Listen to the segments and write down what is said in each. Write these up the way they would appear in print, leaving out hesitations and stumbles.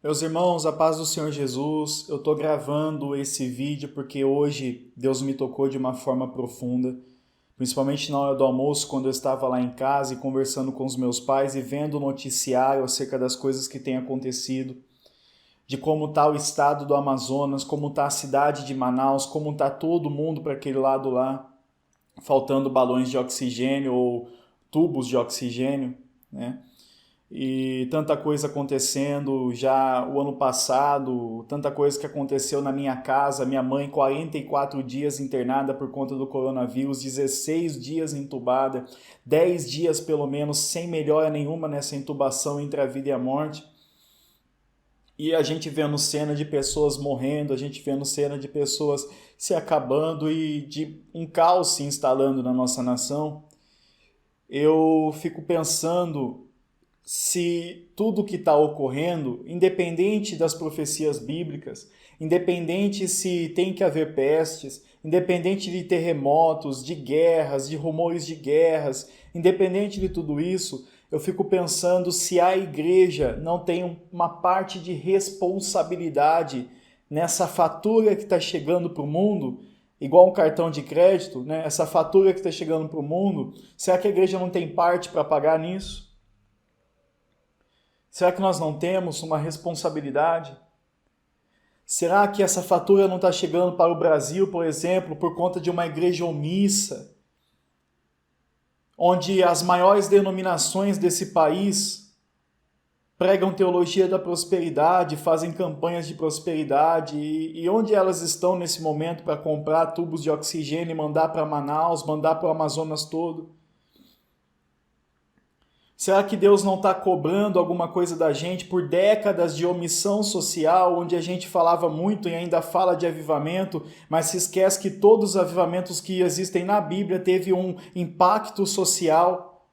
Meus irmãos, a paz do Senhor Jesus, eu estou gravando esse vídeo porque hoje Deus me tocou de uma forma profunda, principalmente na hora do almoço, quando eu estava lá em casa e conversando com os meus pais e vendo o noticiário acerca das coisas que têm acontecido, de como está o estado do Amazonas, como está a cidade de Manaus, como está todo mundo para aquele lado lá, faltando balões de oxigênio ou tubos de oxigênio, né? E tanta coisa acontecendo já o ano passado, tanta coisa que aconteceu na minha casa, minha mãe 44 dias internada por conta do coronavírus, 16 dias entubada, 10 dias pelo menos sem melhora nenhuma nessa intubação entre a vida e a morte. E a gente vendo cena de pessoas morrendo, a gente vendo cena de pessoas se acabando e de um caos se instalando na nossa nação. Eu fico pensando se tudo que está ocorrendo, independente das profecias bíblicas, independente se tem que haver pestes, independente de terremotos, de guerras, de rumores de guerras, independente de tudo isso, eu fico pensando se a igreja não tem uma parte de responsabilidade nessa fatura que está chegando para o mundo, igual um cartão de crédito, né? Essa fatura que está chegando para o mundo, será que a igreja não tem parte para pagar nisso? Será que nós não temos uma responsabilidade? Será que essa fatura não está chegando para o Brasil, por exemplo, por conta de uma igreja omissa, onde as maiores denominações desse país pregam teologia da prosperidade, fazem campanhas de prosperidade, e onde elas estão nesse momento para comprar tubos de oxigênio e mandar para Manaus, mandar para o Amazonas todo? Será que Deus não está cobrando alguma coisa da gente por décadas de omissão social, onde a gente falava muito e ainda fala de avivamento, mas se esquece que todos os avivamentos que existem na Bíblia teve um impacto social?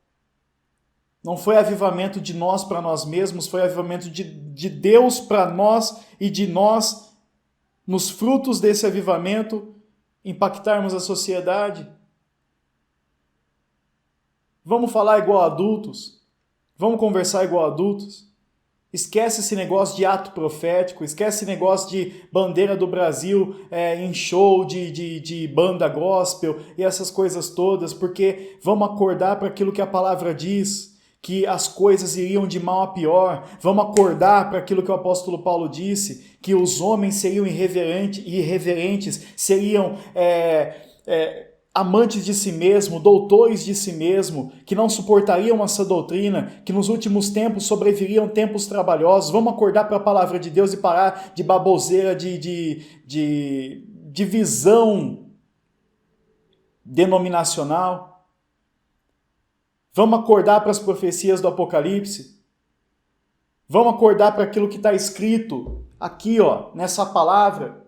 Não foi avivamento de nós para nós mesmos, foi avivamento de Deus para nós e de nós, nos frutos desse avivamento, impactarmos a sociedade? Vamos falar igual adultos? Vamos conversar igual adultos? Esquece esse negócio de ato profético, esquece esse negócio de bandeira do Brasil em show de banda gospel e essas coisas todas, porque vamos acordar para aquilo que a palavra diz, que as coisas iriam de mal a pior. Vamos acordar para aquilo que o apóstolo Paulo disse, que os homens seriam irreverentes, seriam amantes de si mesmo, doutores de si mesmo, que não suportariam essa doutrina, que nos últimos tempos sobreviriam tempos trabalhosos. Vamos acordar para a palavra de Deus e parar de baboseira, de visão denominacional. Vamos acordar para as profecias do Apocalipse. Vamos acordar para aquilo que está escrito aqui, ó, nessa palavra.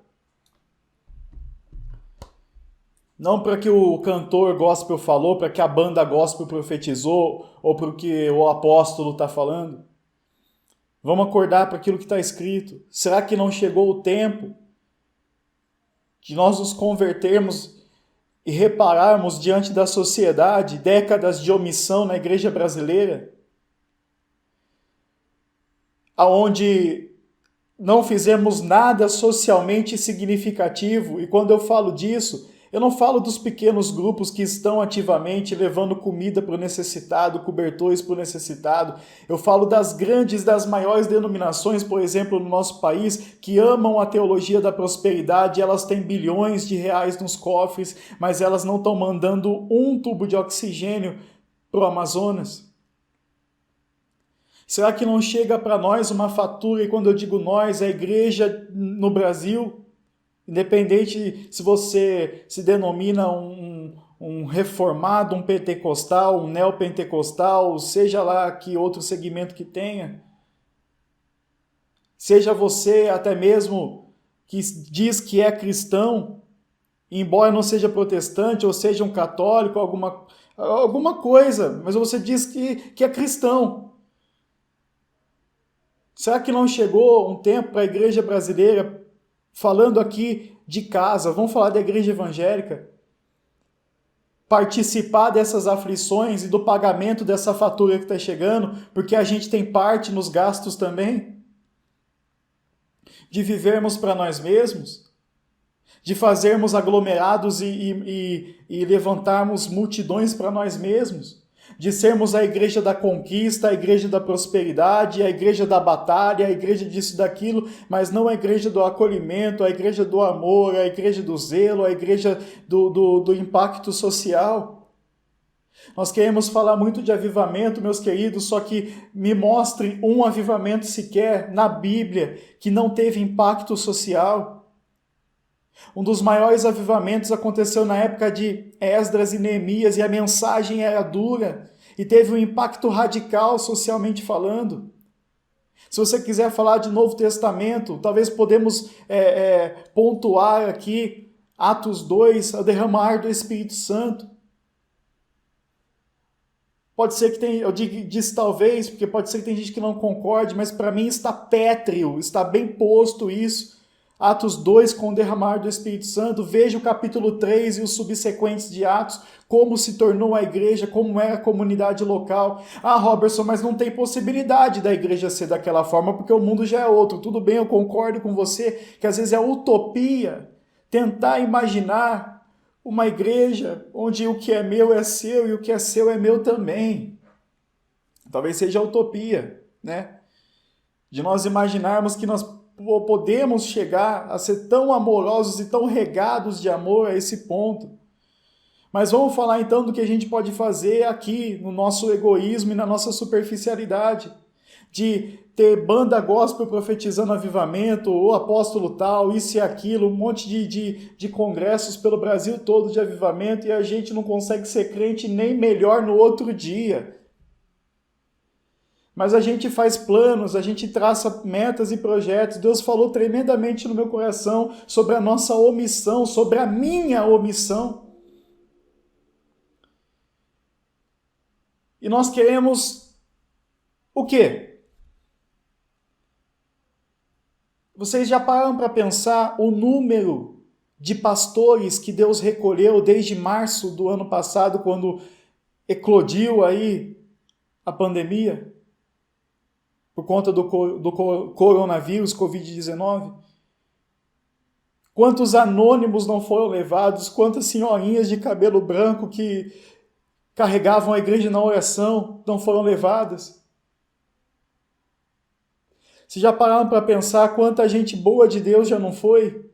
Não para que o cantor gospel falou, para que a banda gospel profetizou, ou para o que o apóstolo está falando. Vamos acordar para aquilo que está escrito. Será que não chegou o tempo de nós nos convertermos e repararmos diante da sociedade décadas de omissão na igreja brasileira? Aonde não fizemos nada socialmente significativo, e quando eu falo disso, eu não falo dos pequenos grupos que estão ativamente levando comida para o necessitado, cobertores para o necessitado. Eu falo das grandes, das maiores denominações, por exemplo, no nosso país, que amam a teologia da prosperidade. Elas têm bilhões de reais nos cofres, mas elas não estão mandando um tubo de oxigênio para o Amazonas. Será que não chega para nós uma fatura, e quando eu digo nós, a igreja no Brasil? Independente se você se denomina um reformado, um pentecostal, um neopentecostal, seja lá que outro segmento que tenha, seja você até mesmo que diz que é cristão, embora não seja protestante ou seja um católico, alguma coisa, mas você diz que é cristão. Será que não chegou um tempo para a igreja brasileira, falando aqui de casa, vamos falar da igreja evangélica, participar dessas aflições e do pagamento dessa fatura que está chegando, porque a gente tem parte nos gastos também? De vivermos para nós mesmos? De fazermos aglomerados e levantarmos multidões para nós mesmos? De sermos a igreja da conquista, a igreja da prosperidade, a igreja da batalha, a igreja disso e daquilo, mas não a igreja do acolhimento, a igreja do amor, a igreja do zelo, a igreja do impacto social? Nós queremos falar muito de avivamento, meus queridos, só que me mostre um avivamento sequer na Bíblia que não teve impacto social. Um dos maiores avivamentos aconteceu na época de Esdras e Neemias, e a mensagem era dura e teve um impacto radical socialmente falando. Se você quiser falar de Novo Testamento, talvez podemos pontuar aqui Atos 2, o derramar do Espírito Santo. Pode ser que tem, eu disse talvez, porque pode ser que tem gente que não concorde, mas para mim está pétreo, está bem posto isso. Atos 2 com o derramar do Espírito Santo, veja o capítulo 3 e os subsequentes de Atos, como se tornou a igreja, como era a comunidade local. Ah, Robertson, mas não tem possibilidade da igreja ser daquela forma, porque o mundo já é outro. Tudo bem, eu concordo com você, que às vezes é utopia tentar imaginar uma igreja onde o que é meu é seu e o que é seu é meu também. Talvez seja utopia, né? De nós imaginarmos que nós podemos chegar a ser tão amorosos e tão regados de amor a esse ponto. Mas vamos falar então do que a gente pode fazer aqui no nosso egoísmo e na nossa superficialidade. De ter banda gospel profetizando avivamento, o apóstolo tal, isso e aquilo, um monte de congressos pelo Brasil todo de avivamento, e a gente não consegue ser crente nem melhor no outro dia. Mas a gente faz planos, a gente traça metas e projetos. Deus falou tremendamente no meu coração sobre a nossa omissão, sobre a minha omissão. E nós queremos o quê? Vocês já pararam para pensar o número de pastores que Deus recolheu desde março do ano passado, quando eclodiu aí a pandemia? Por conta do coronavírus, Covid-19? Quantos anônimos não foram levados? Quantas senhorinhas de cabelo branco que carregavam a igreja na oração não foram levadas? Vocês já pararam para pensar quanta gente boa de Deus já não foi?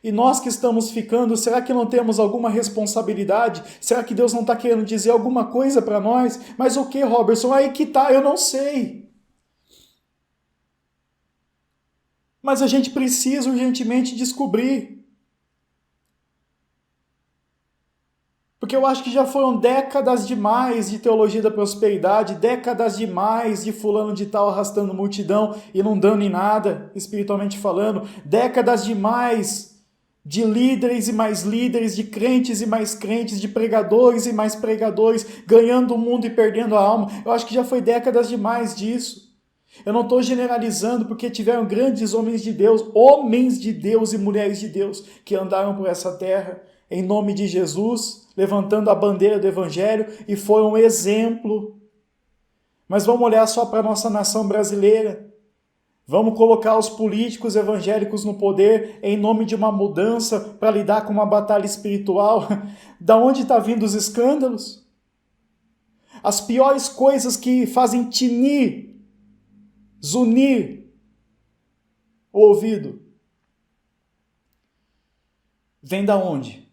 E nós que estamos ficando, será que não temos alguma responsabilidade? Será que Deus não está querendo dizer alguma coisa para nós? Mas o que, Robertson? Aí que tá, eu não sei. Mas a gente precisa urgentemente descobrir. Porque eu acho que já foram décadas demais de teologia da prosperidade, décadas demais de fulano de tal arrastando multidão e não dando em nada, espiritualmente falando, décadas demais de líderes e mais líderes, de crentes e mais crentes, de pregadores e mais pregadores, ganhando o mundo e perdendo a alma. Eu acho que já foi décadas demais disso. Eu não estou generalizando, porque tiveram grandes homens de Deus e mulheres de Deus, que andaram por essa terra, em nome de Jesus, levantando a bandeira do Evangelho, e foram um exemplo. Mas vamos olhar só para a nossa nação brasileira. Vamos colocar os políticos evangélicos no poder em nome de uma mudança para lidar com uma batalha espiritual? Da onde está vindo os escândalos? As piores coisas que fazem tinir, zunir o ouvido. Vem da onde?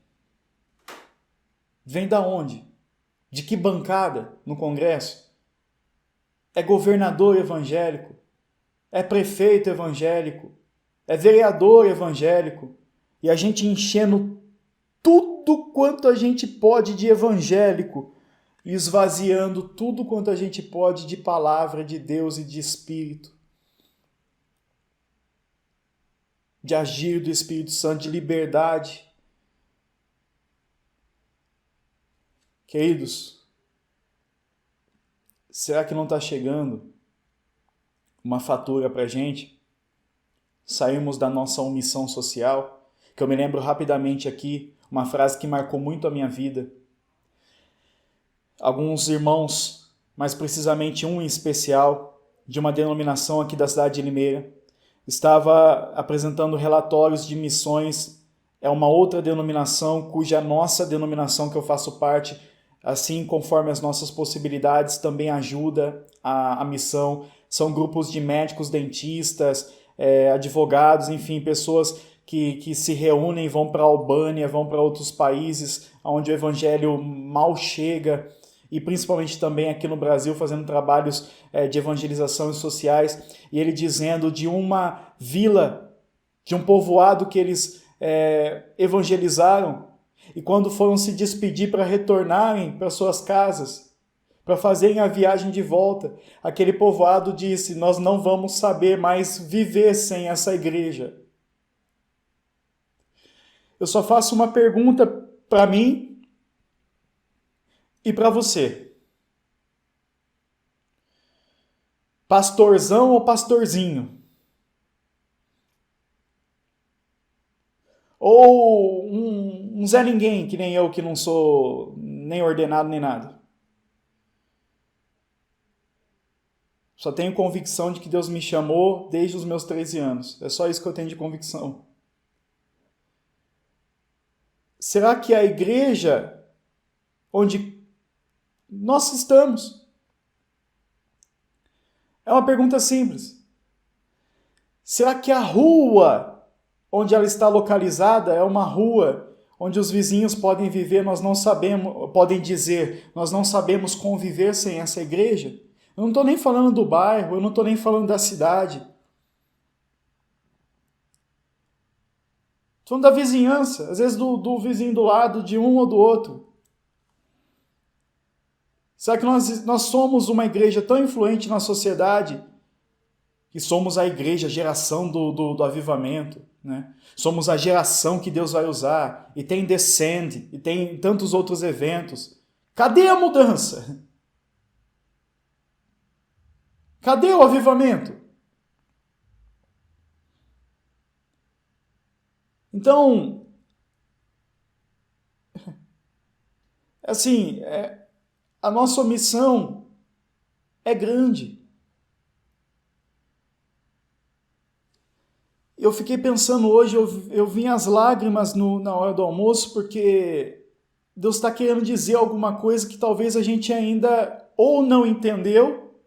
Vem da onde? De que bancada no Congresso? É governador evangélico? É prefeito evangélico, é vereador evangélico, e a gente enchendo tudo quanto a gente pode de evangélico, e esvaziando tudo quanto a gente pode de palavra de Deus e de Espírito, de agir do Espírito Santo, de liberdade. Queridos, será que não está chegando uma fatura para a gente, sairmos da nossa omissão social? Que eu me lembro rapidamente aqui, uma frase que marcou muito a minha vida. Alguns irmãos, mais precisamente um em especial, de uma denominação aqui da cidade de Limeira. Estava apresentando relatórios de missões. É uma outra denominação cuja nossa denominação que eu faço parte, assim conforme as nossas possibilidades, também ajuda a missão. São grupos de médicos, dentistas, advogados, enfim, pessoas que se reúnem, vão para a Albânia, vão para outros países onde o evangelho mal chega, e principalmente também aqui no Brasil, fazendo trabalhos de evangelização sociais, e ele dizendo de uma vila, de um povoado que eles evangelizaram, e quando foram se despedir para retornarem para suas casas, para fazerem a viagem de volta, aquele povoado disse: nós não vamos saber mais viver sem essa igreja. Eu só faço uma pergunta para mim e para você. Pastorzão ou pastorzinho? Ou um Zé Ninguém, que nem eu, que não sou nem ordenado nem nada? Só tenho convicção de que Deus me chamou desde os meus 13 anos. É só isso que eu tenho de convicção. Será que a igreja onde nós estamos? É uma pergunta simples. Será que a rua onde ela está localizada é uma rua onde os vizinhos podem viver, nós não sabemos, podem dizer, nós não sabemos conviver sem essa igreja? Eu não estou nem falando do bairro, eu não estou nem falando da cidade. Estou falando da vizinhança, às vezes do vizinho do lado, de um ou do outro. Será que nós somos uma igreja tão influente na sociedade que somos a igreja, a geração do avivamento, né? Somos a geração que Deus vai usar, e tem Descend, e tem tantos outros eventos. Cadê a mudança? Cadê o avivamento? Então, assim, a nossa missão é grande. Eu fiquei pensando hoje, eu vim às lágrimas na hora do almoço, porque Deus está querendo dizer alguma coisa que talvez a gente ainda ou não entendeu,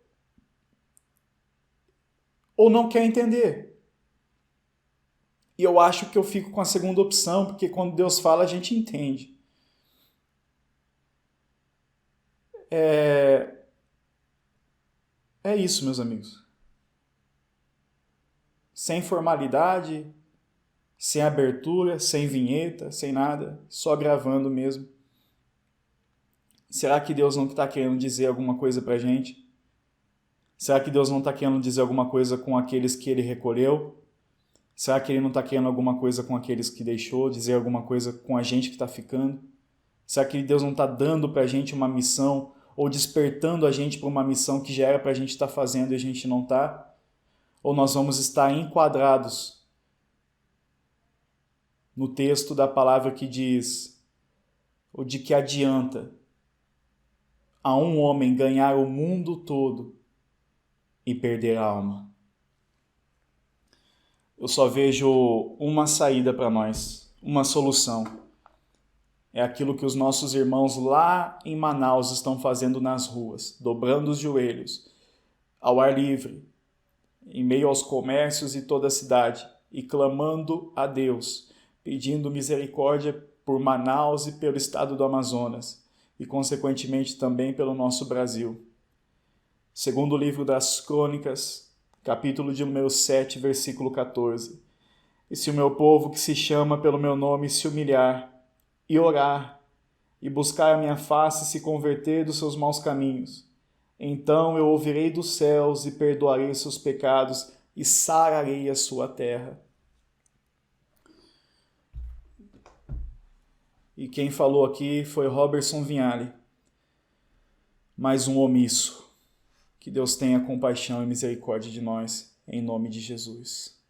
ou não quer entender. E eu acho que eu fico com a segunda opção, porque quando Deus fala, a gente entende. É isso, meus amigos. Sem formalidade, sem abertura, sem vinheta, sem nada, só gravando mesmo. Será que Deus não está querendo dizer alguma coisa pra gente? Será que Deus não está querendo dizer alguma coisa com aqueles que Ele recolheu? Será que Ele não está querendo alguma coisa com aqueles que deixou? Dizer alguma coisa com a gente que está ficando? Será que Deus não está dando pra gente uma missão ou despertando a gente para uma missão que já era pra gente estar fazendo e a gente não está? Ou nós vamos estar enquadrados no texto da palavra que diz: o de que adianta a um homem ganhar o mundo todo e perder a alma? Eu só vejo uma saída para nós, uma solução. É aquilo que os nossos irmãos lá em Manaus estão fazendo nas ruas, dobrando os joelhos, ao ar livre, em meio aos comércios e toda a cidade, e clamando a Deus, pedindo misericórdia por Manaus e pelo estado do Amazonas, e consequentemente também pelo nosso Brasil. Segundo o livro das Crônicas, capítulo de número 7, versículo 14. E se o meu povo que se chama pelo meu nome se humilhar, e orar, e buscar a minha face e se converter dos seus maus caminhos, então eu ouvirei dos céus e perdoarei os seus pecados e sararei a sua terra. E quem falou aqui foi Robertson Vinhali, mais um omisso. Que Deus tenha compaixão e misericórdia de nós, em nome de Jesus.